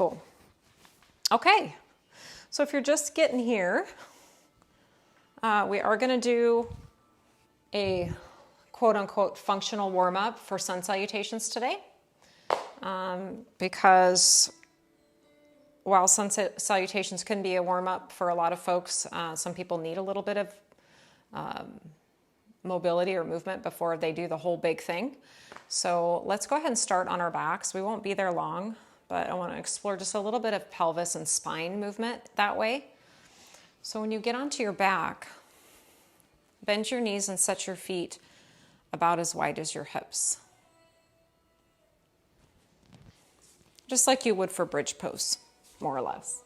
cool. Okay, so if you're just getting here, we are going to do a quote-unquote functional warm-up for sun salutations today, because while sun salutations can be a warm-up for a lot of folks, some people need a little bit of mobility or movement before they do the whole big thing. So let's go ahead and start on our backs. We won't be there long, but I want to explore just a little bit of pelvis and spine movement that way. So when you get onto your back, bend your knees and set your feet about as wide as your hips. Just like you would for bridge pose, more or less.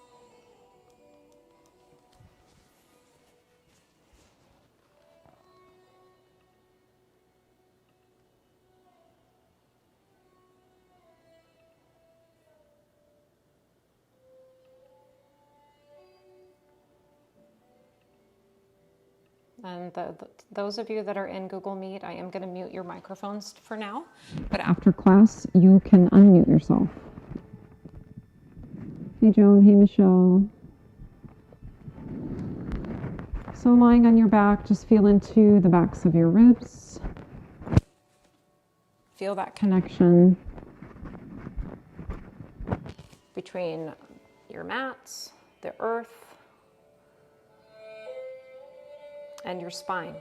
And those of you that are in Google Meet, I am going to mute your microphones for now. But after class, you can unmute yourself. Hey, Joan. Hey, Michelle. So lying on your back, just feel into the backs of your ribs. Feel that connection between your mats, the earth, and your spine.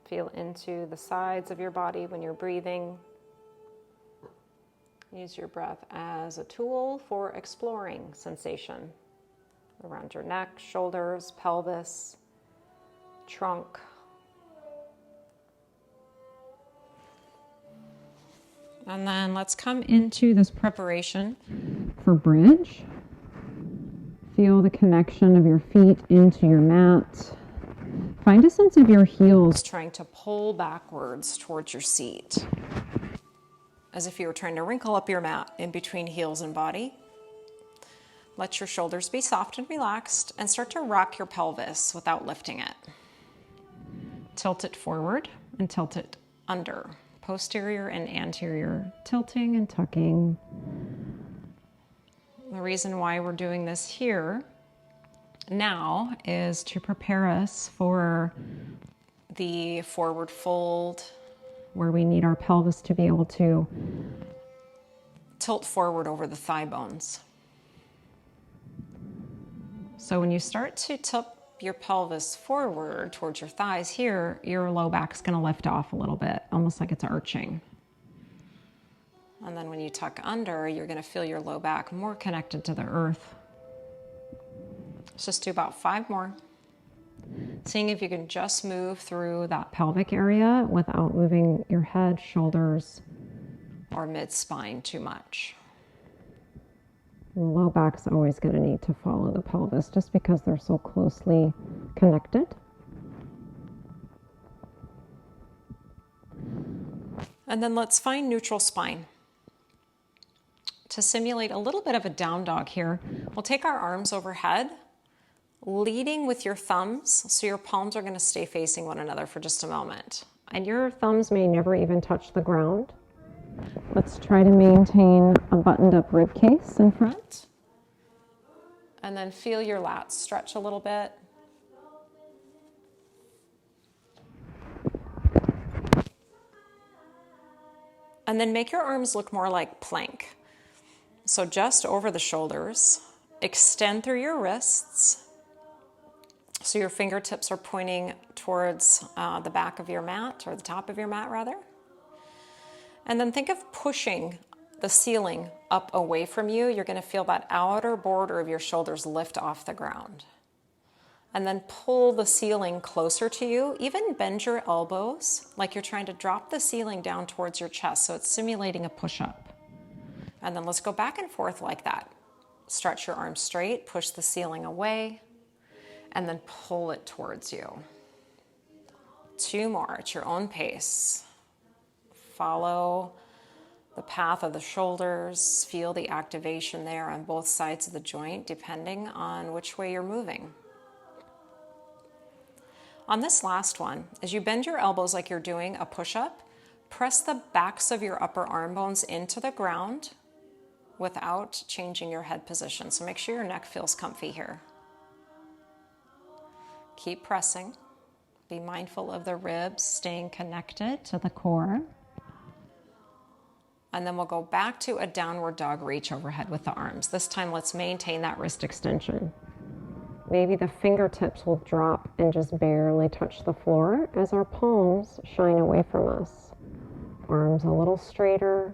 Feel into the sides of your body when you're breathing. Use your breath as a tool for exploring sensation around your neck, shoulders, pelvis, trunk. And then let's come into this preparation for bridge. Feel the connection of your feet into your mat. Find a sense of your heels trying to pull backwards towards your seat, as if you were trying to wrinkle up your mat in between heels and body. Let your shoulders be soft and relaxed, and start to rock your pelvis without lifting it. Tilt it forward and tilt it under. Posterior and anterior, tilting and tucking. The reason why we're doing this here now is to prepare us for the forward fold, where we need our pelvis to be able to tilt forward over the thigh bones. So when you start to tilt your pelvis forward towards your thighs here, your low back's going to lift off a little bit, almost like it's arching. And then when you tuck under, you're going to feel your low back more connected to the earth. Let's just do about 5 more. Seeing if you can just move through that pelvic area without moving your head, shoulders, or mid-spine too much. The low back's always going to need to follow the pelvis just because they're so closely connected. And then let's find neutral spine. To simulate a little bit of a down dog here, we'll take our arms overhead, leading with your thumbs, so your palms are going to stay facing one another for just a moment. And your thumbs may never even touch the ground. Let's try to maintain a buttoned up rib case in front. And then feel your lats stretch a little bit. And then make your arms look more like plank. So just over the shoulders, extend through your wrists. So your fingertips are pointing towards the back of your mat, or the top of your mat rather. And then think of pushing the ceiling up away from you. You're going to feel that outer border of your shoulders lift off the ground. And then pull the ceiling closer to you. Even bend your elbows like you're trying to drop the ceiling down towards your chest. So it's simulating a push-up. And then let's go back and forth like that. Stretch your arms straight, push the ceiling away, and then pull it towards you. 2 more at your own pace. Follow the path of the shoulders. Feel the activation there on both sides of the joint, depending on which way you're moving. On this last one, as you bend your elbows like you're doing a push-up, press the backs of your upper arm bones into the ground without changing your head position. So make sure your neck feels comfy here. Keep pressing. Be mindful of the ribs staying connected to the core. And then we'll go back to a downward dog reach overhead with the arms. This time, let's maintain that wrist extension. Maybe the fingertips will drop and just barely touch the floor as our palms shine away from us. Arms a little straighter.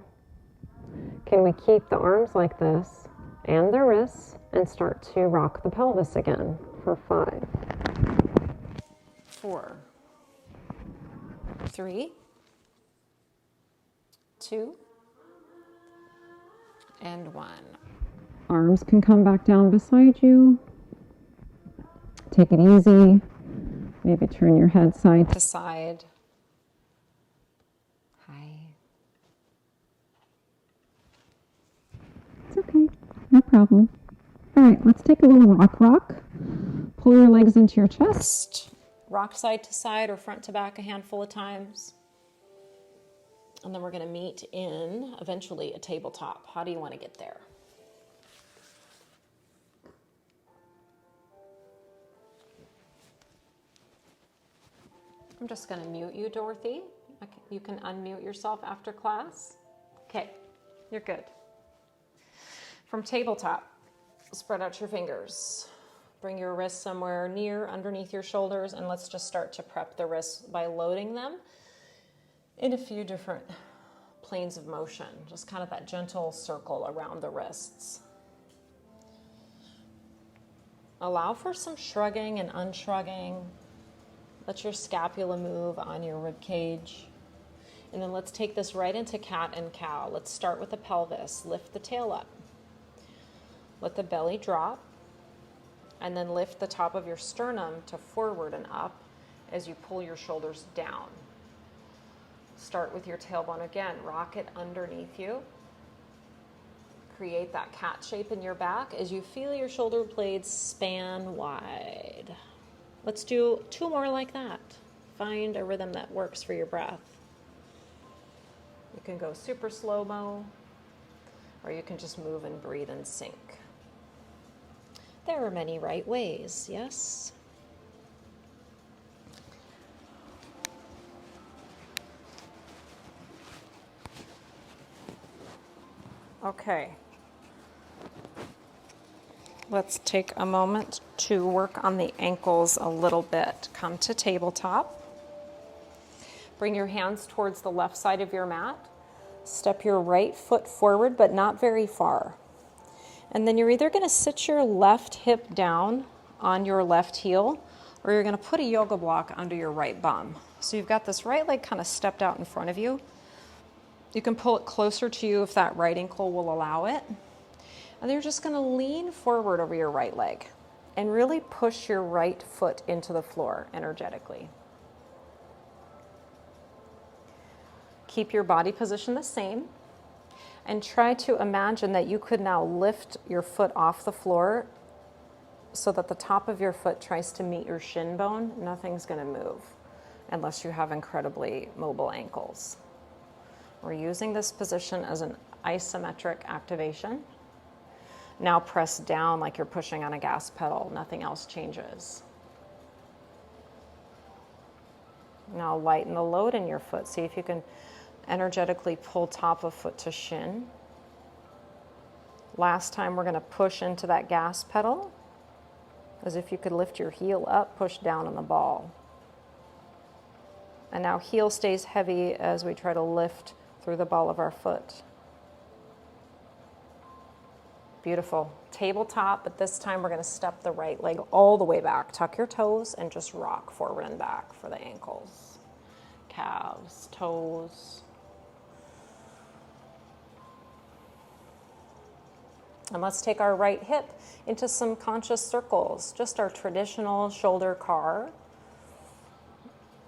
Can we keep the arms like this and the wrists and start to rock the pelvis again for 5, 4, 3, 2, and 1. Arms can come back down beside you. Take it easy. Maybe turn your head side to side. Hi. It's okay. No problem. All right, let's take a little rock. Pull your legs into your chest. Rock side to side or front to back a handful of times. And then we're going to meet in, eventually, a tabletop. How do you want to get there? I'm just going to mute you, Dorothy. You can unmute yourself after class. Okay, you're good. From tabletop, spread out your fingers. Bring your wrists somewhere near, underneath your shoulders, and let's just start to prep the wrists by loading them in a few different planes of motion. Just kind of that gentle circle around the wrists. Allow for some shrugging and unshrugging. Let your scapula move on your rib cage. And then let's take this right into cat and cow. Let's start with the pelvis. Lift the tail up. Let the belly drop. And then lift the top of your sternum to forward and up as you pull your shoulders down. Start with your tailbone again. Rock it underneath you. Create that cat shape in your back as you feel your shoulder blades span wide. Let's do 2 more like that. Find a rhythm that works for your breath. You can go super slow-mo, or you can just move and breathe and sync. There are many right ways, yes? Okay. Let's take a moment to work on the ankles a little bit. Come to tabletop. Bring your hands towards the left side of your mat. Step your right foot forward, but not very far. And then you're either going to sit your left hip down on your left heel, or you're going to put a yoga block under your right bum. So you've got this right leg kind of stepped out in front of you. You can pull it closer to you if that right ankle will allow it. And then you're just going to lean forward over your right leg and really push your right foot into the floor energetically. Keep your body position the same and try to imagine that you could now lift your foot off the floor so that the top of your foot tries to meet your shin bone. Nothing's going to move unless you have incredibly mobile ankles. We're using this position as an isometric activation. Now press down like you're pushing on a gas pedal. Nothing else changes. Now lighten the load in your foot. See if you can energetically pull top of foot to shin. Last time we're going to push into that gas pedal as if you could lift your heel up, push down on the ball. And now heel stays heavy as we try to lift through the ball of our foot. Beautiful. Tabletop, but this time we're going to step the right leg all the way back. Tuck your toes and just rock forward and back for the ankles, calves, toes. And let's take our right hip into some conscious circles, just our traditional shoulder car,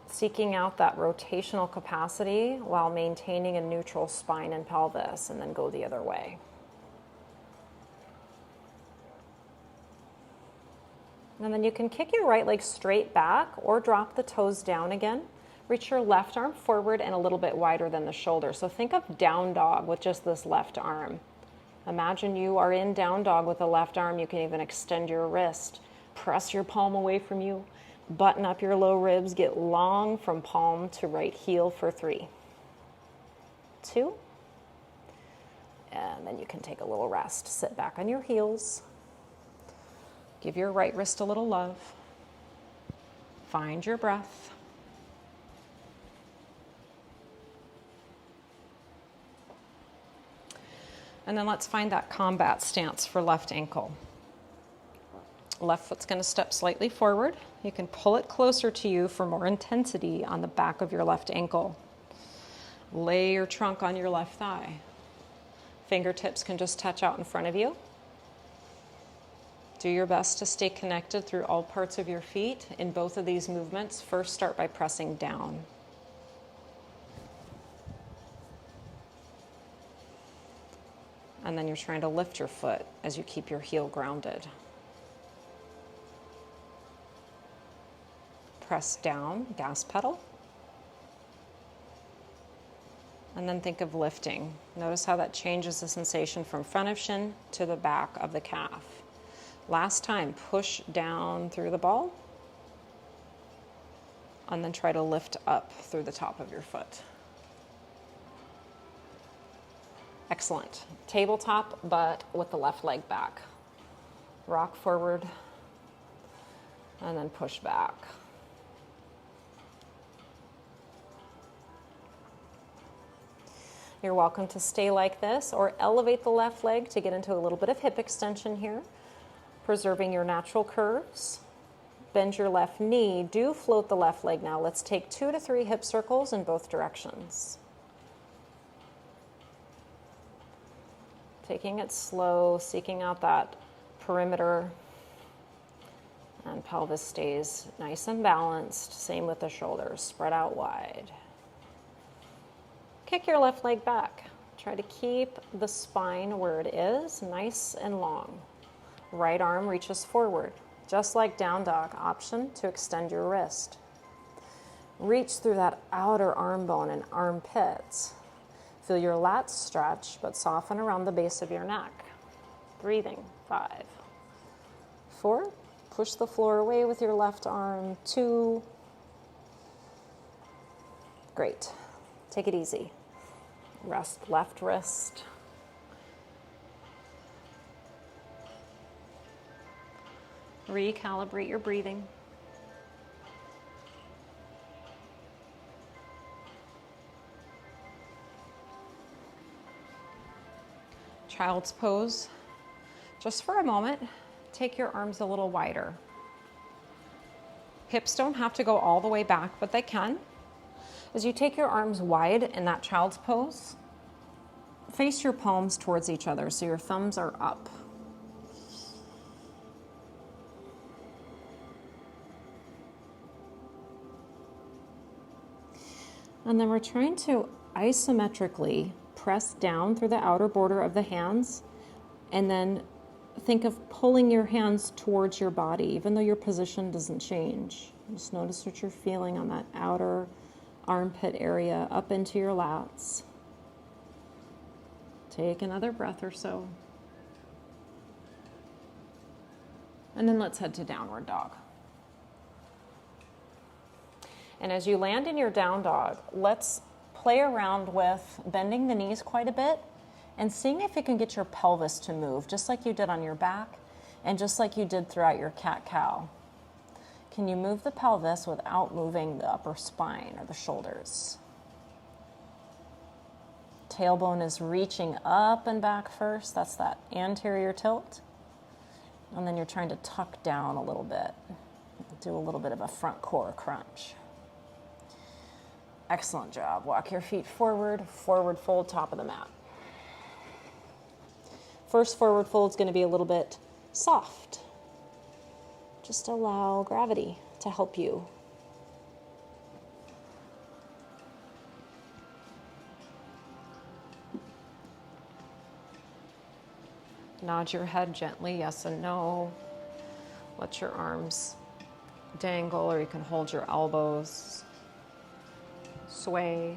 seeking out that rotational capacity while maintaining a neutral spine and pelvis, and then go the other way. And then you can kick your right leg straight back or drop the toes down again. Reach your left arm forward and a little bit wider than the shoulder. So think of down dog with just this left arm. Imagine you are in down dog with the left arm. You can even extend your wrist. Press your palm away from you. Button up your low ribs. Get long from palm to right heel for 3, 2. And then you can take a little rest. Sit back on your heels. Give your right wrist a little love. Find your breath. And then let's find that combat stance for left ankle. Left foot's going to step slightly forward. You can pull it closer to you for more intensity on the back of your left ankle. Lay your trunk on your left thigh. Fingertips can just touch out in front of you. Do your best to stay connected through all parts of your feet in both of these movements. First, start by pressing down. And then you're trying to lift your foot as you keep your heel grounded. Press down, gas pedal. And then think of lifting. Notice how that changes the sensation from front of shin to the back of the calf. Last time, push down through the ball. And then try to lift up through the top of your foot. Excellent. Tabletop, but with the left leg back. Rock forward, and then push back. You're welcome to stay like this or elevate the left leg to get into a little bit of hip extension here, preserving your natural curves. Bend your left knee. Do float the left leg now. Let's take 2 to 3 hip circles in both directions. Taking it slow, seeking out that perimeter, and pelvis stays nice and balanced. Same with the shoulders, spread out wide. Kick your left leg back. Try to keep the spine where it is, nice and long. Right arm reaches forward, just like down dog. Option to extend your wrist. Reach through that outer arm bone and armpits. Feel your lats stretch, but soften around the base of your neck. Breathing. 5, 4. Push the floor away with your left arm. 2. Great. Take it easy. Rest left wrist. Recalibrate your breathing. Child's pose. Just for a moment, take your arms a little wider. Hips don't have to go all the way back, but they can. As you take your arms wide in that child's pose, face your palms towards each other so your thumbs are up. And then we're trying to isometrically press down through the outer border of the hands, and then think of pulling your hands towards your body, even though your position doesn't change. Just notice what you're feeling on that outer armpit area up into your lats. Take another breath or so. And then let's head to downward dog. And as you land in your down dog, let's play around with bending the knees quite a bit and seeing if you can get your pelvis to move, just like you did on your back and just like you did throughout your cat-cow. Can you move the pelvis without moving the upper spine or the shoulders? Tailbone is reaching up and back first. That's that anterior tilt. And then you're trying to tuck down a little bit. Do a little bit of a front core crunch. Excellent job. Walk your feet forward, forward fold, top of the mat. First forward fold is going to be a little bit soft. Just allow gravity to help you. Nod your head gently, yes and no. Let your arms dangle, or you can hold your elbows, sway.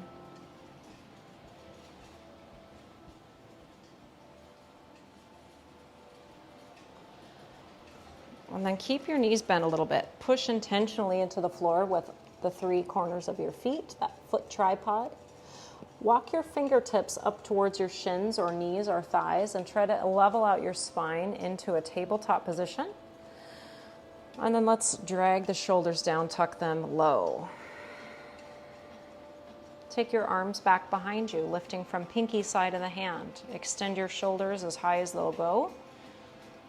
And then keep your knees bent a little bit. Push intentionally into the floor with the 3 corners of your feet, that foot tripod. Walk your fingertips up towards your shins or knees or thighs and try to level out your spine into a tabletop position. And then let's drag the shoulders down, tuck them low. Take your arms back behind you, lifting from pinky side of the hand. Extend your shoulders as high as they'll go.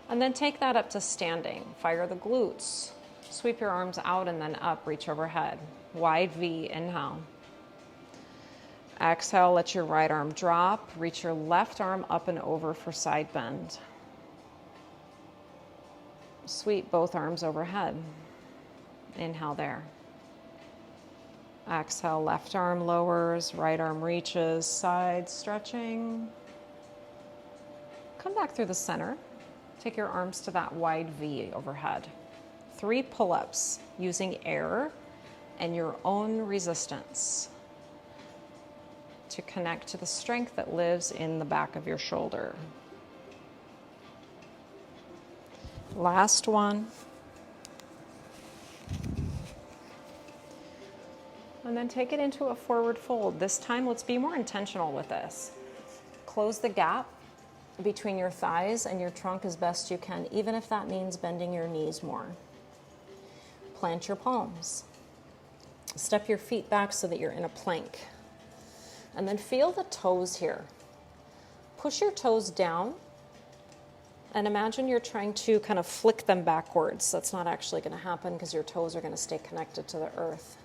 And then take that up to standing. Fire the glutes. Sweep your arms out and then up, reach overhead. Wide V, inhale. Exhale, let your right arm drop. Reach your left arm up and over for side bend. Sweep both arms overhead. Inhale there. Exhale, left arm lowers, right arm reaches, side stretching. Come back through the center. Take your arms to that wide V overhead. 3 pull-ups using air and your own resistance to connect to the strength that lives in the back of your shoulder. Last one. And then take it into a forward fold. This time, let's be more intentional with this. Close the gap between your thighs and your trunk as best you can, even if that means bending your knees more. Plant your palms. Step your feet back so that you're in a plank. And then feel the toes here. Push your toes down and imagine you're trying to kind of flick them backwards. That's not actually going to happen because your toes are going to stay connected to the earth.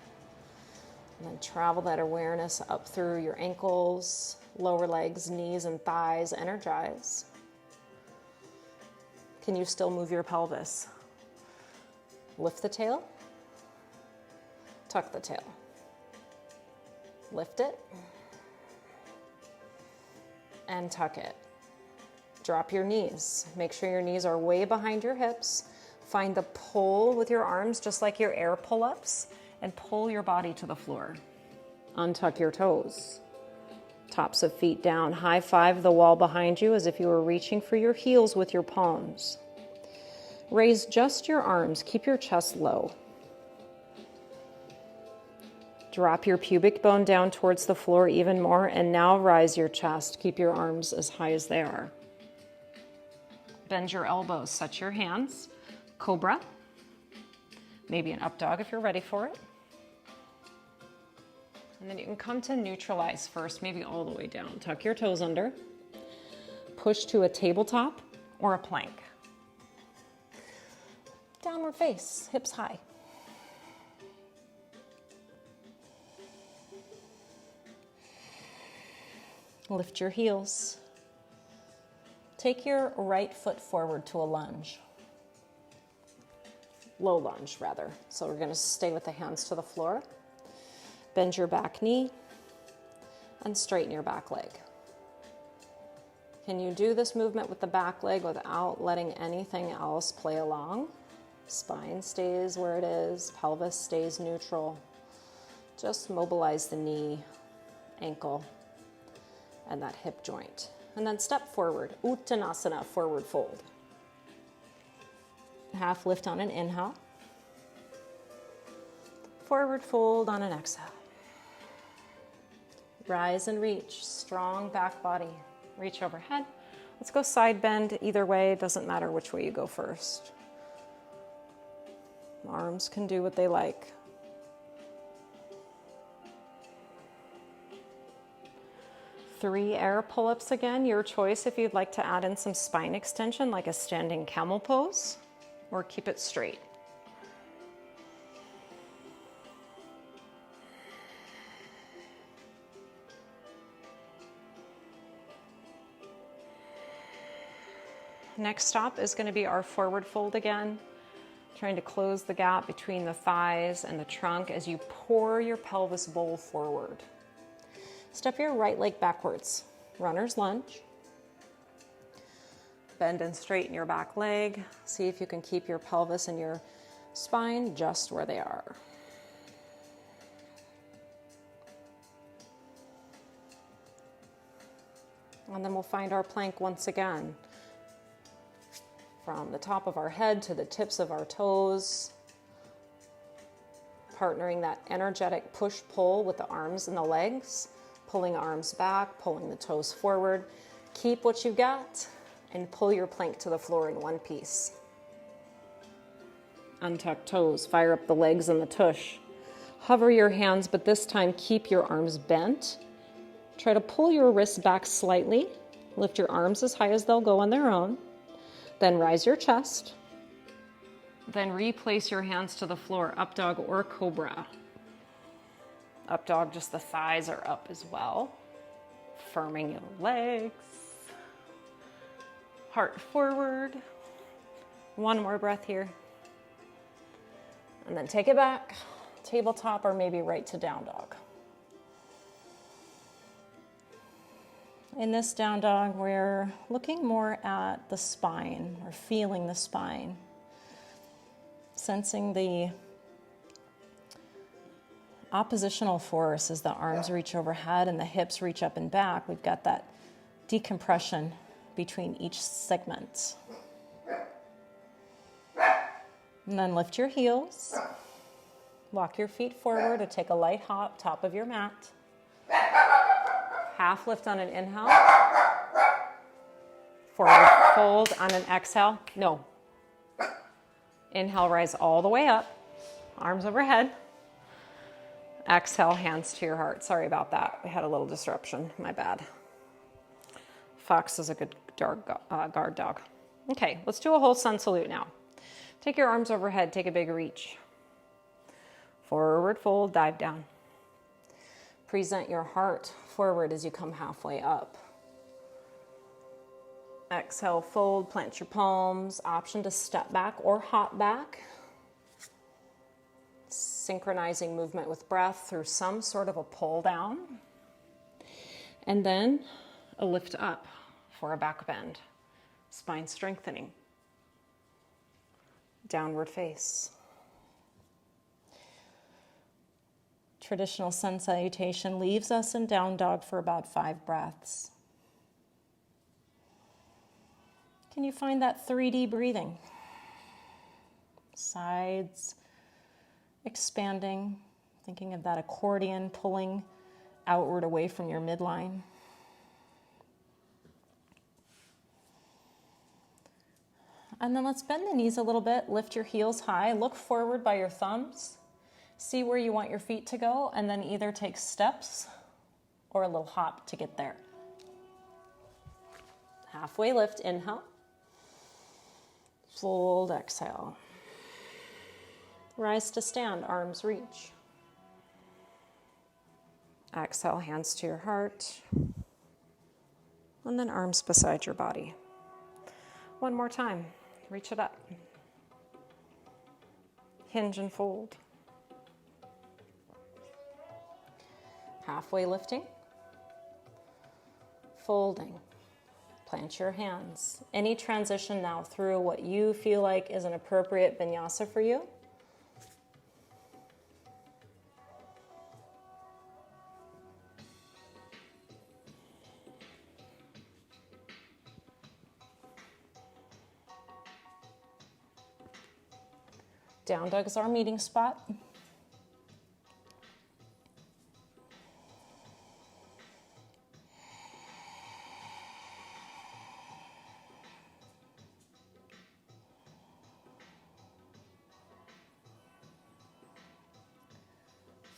And then travel that awareness up through your ankles, lower legs, knees, and thighs. Energize. Can you still move your pelvis? Lift the tail. Tuck the tail. Lift it. And tuck it. Drop your knees. Make sure your knees are way behind your hips. Find the pull with your arms, just like your air pull-ups, and pull your body to the floor. Untuck your toes. Tops of feet down. High five the wall behind you as if you were reaching for your heels with your palms. Raise just your arms. Keep your chest low. Drop your pubic bone down towards the floor even more, and now rise your chest. Keep your arms as high as they are. Bend your elbows. Set your hands. Cobra. Maybe an up dog if you're ready for it. And then you can come to neutralize first, maybe all the way down. Tuck your toes under. Push to a tabletop or a plank. Downward face, hips high. Lift your heels. Take your right foot forward to a lunge. Low lunge, rather. So we're going to stay with the hands to the floor. Bend your back knee and straighten your back leg. Can you do this movement with the back leg without letting anything else play along? Spine stays where it is, pelvis stays neutral. Just mobilize the knee, ankle, and that hip joint. And then step forward, Uttanasana, forward fold. Half lift on an inhale. Forward fold on an exhale. Rise and reach, strong back body. Reach overhead. Let's go side bend either way. It doesn't matter which way you go first. Arms can do what they like. Three air pull-ups again. Your choice if you'd like to add in some spine extension like a standing camel pose, or keep it straight. Next stop is going to be our forward fold again, trying to close the gap between the thighs and the trunk as you pour your pelvis bowl forward. Step your right leg backwards, runner's lunge. Bend and straighten your back leg. See if you can keep your pelvis and your spine just where they are. And then we'll find our plank once again. From the top of our head to the tips of our toes. Partnering that energetic push-pull with the arms and the legs. Pulling arms back, pulling the toes forward. Keep what you got and pull your plank to the floor in one piece. Untuck toes, fire up the legs and the tush. Hover your hands, but this time keep your arms bent. Try to pull your wrists back slightly. Lift your arms as high as they'll go on their own. Then rise your chest. Then replace your hands to the floor, up dog or cobra. Up dog, just the thighs are up as well. Firming your legs. Heart forward. One more breath here. And then take it back, tabletop, or maybe right to down dog. In this down dog, we're looking more at the spine, or feeling the spine. Sensing the oppositional force as the arms reach overhead and the hips reach up and back. We've got that decompression between each segment. And then lift your heels. Walk your feet forward or take a light hop, top of your mat. Half lift on an inhale. Forward fold on an exhale. No. Inhale, rise all the way up. Arms overhead. Exhale, hands to your heart. Sorry about that. We had a little disruption. My bad. Fox is a good guard dog. Okay, let's do a whole sun salute now. Take your arms overhead. Take a big reach. Forward fold, dive down. Present your heart forward as you come halfway up. Exhale, fold, plant your palms. Option to step back or hop back. Synchronizing movement with breath through some sort of a pull down. And then a lift up for a back bend. Spine strengthening. Downward face. Traditional sun salutation leaves us in down dog for about 5 breaths. Can you find that 3D breathing? Sides expanding, thinking of that accordion pulling outward away from your midline. And then let's bend the knees a little bit, lift your heels high, look forward by your thumbs, see where you want your feet to go, and then either take steps or a little hop to get there. Halfway lift, inhale. Fold, exhale. Rise to stand, arms reach. Exhale, hands to your heart. And then arms beside your body. One more time, reach it up. Hinge and fold. Halfway lifting. Folding. Plant your hands. Any transition now through what you feel like is an appropriate vinyasa for you. Down dog is our meeting spot.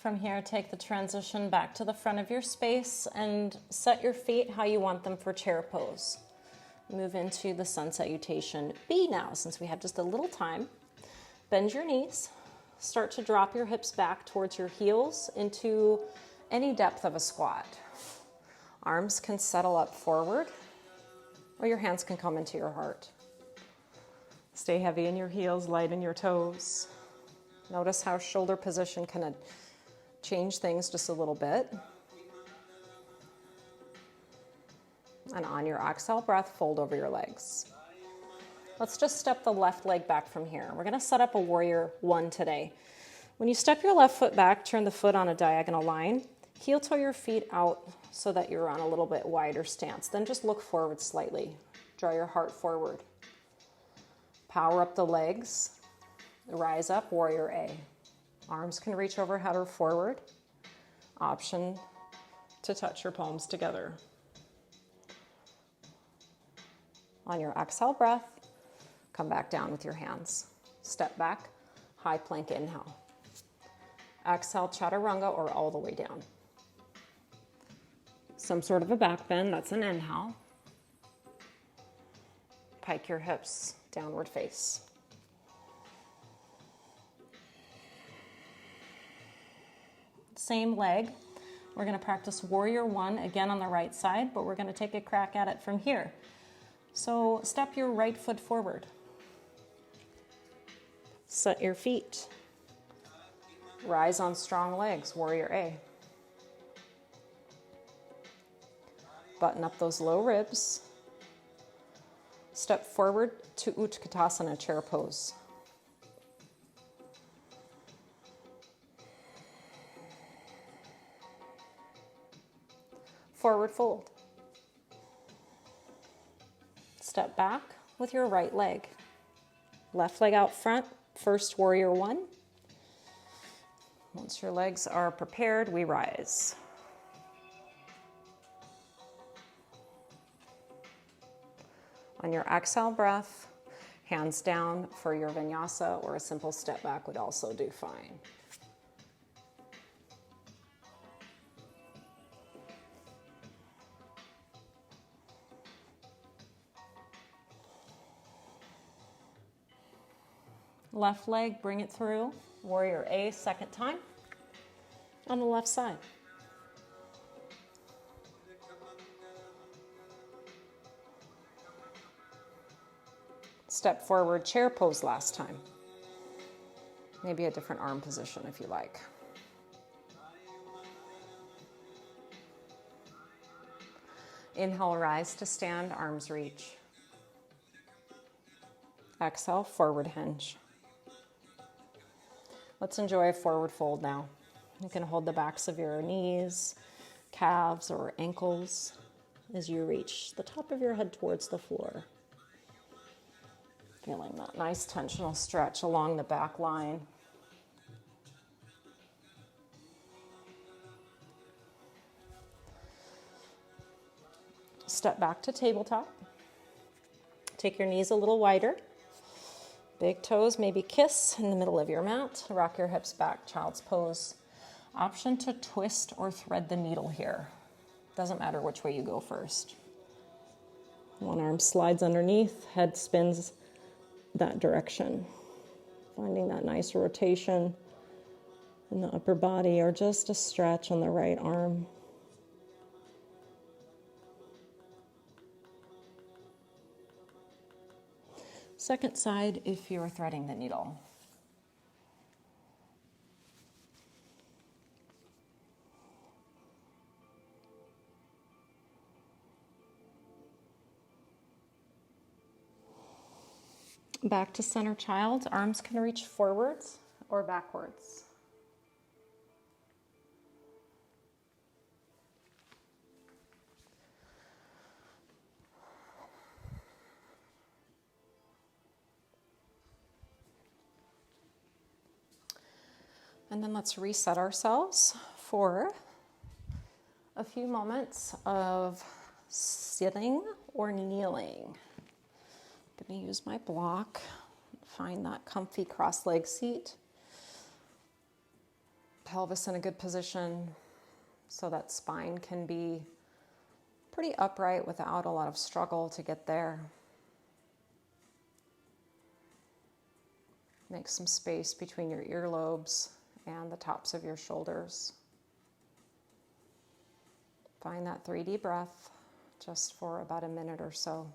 From here, take the transition back to the front of your space and set your feet how you want them for chair pose. Move into the sun salutation B now, since we have just a little time. Bend your knees. Start to drop your hips back towards your heels into any depth of a squat. Arms can settle up forward, or your hands can come into your heart. Stay heavy in your heels, light in your toes. Notice how shoulder position can change things just a little bit. And on your exhale breath, fold over your legs. Let's just step the left leg back from here. We're going to set up a warrior one today. When you step your left foot back, turn the foot on a diagonal line, heel toe your feet out so that you're on a little bit wider stance. Then just look forward slightly. Draw your heart forward. Power up the legs. Rise up, warrior A. Arms can reach overhead or forward. Option to touch your palms together. On your exhale breath, come back down with your hands. Step back, high plank inhale. Exhale, chaturanga or all the way down. Some sort of a back bend, that's an inhale. Pike your hips, downward face. Same leg. We're going to practice warrior one again on the right side, but we're going to take a crack at it from here. So step your right foot forward. Set your feet. Rise on strong legs, warrior A. Button up those low ribs. Step forward to Utkatasana, chair pose. Forward fold. Step back with your right leg. Left leg out front, first warrior one. Once your legs are prepared, we rise. On your exhale breath, hands down for your vinyasa, or a simple step back would also do fine. Left leg, bring it through. Warrior A, second time. On the left side. Step forward, chair pose last time. Maybe a different arm position if you like. Inhale, rise to stand, arms reach. Exhale, forward hinge. Let's enjoy a forward fold now. You can hold the backs of your knees, calves, or ankles as you reach the top of your head towards the floor. Feeling that nice tensional stretch along the back line. Step back to tabletop. Take your knees a little wider. Big toes maybe kiss in the middle of your mat. Rock your hips back, child's pose. Option to twist or thread the needle here. Doesn't matter which way you go first. One arm slides underneath, head spins that direction. Finding that nice rotation in the upper body, or just a stretch on the right arm. Second side if you're threading the needle. Back to center child. Arms can reach forwards or backwards. And then let's reset ourselves for a few moments of sitting or kneeling. I'm going to use my block, find that comfy cross-leg seat. Pelvis in a good position so that spine can be pretty upright without a lot of struggle to get there. Make some space between your earlobes and the tops of your shoulders. Find that 3D breath just for about a minute or so.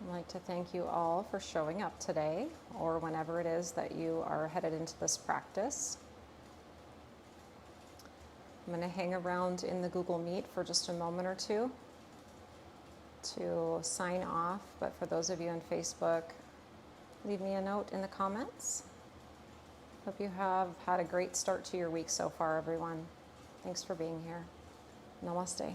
I'd like to thank you all for showing up today, or whenever it is that you are headed into this practice. I'm going to hang around in the Google Meet for just a moment or two to sign off, but for those of you on Facebook, leave me a note in the comments. Hope you have had a great start to your week so far, everyone. Thanks for being here. Namaste.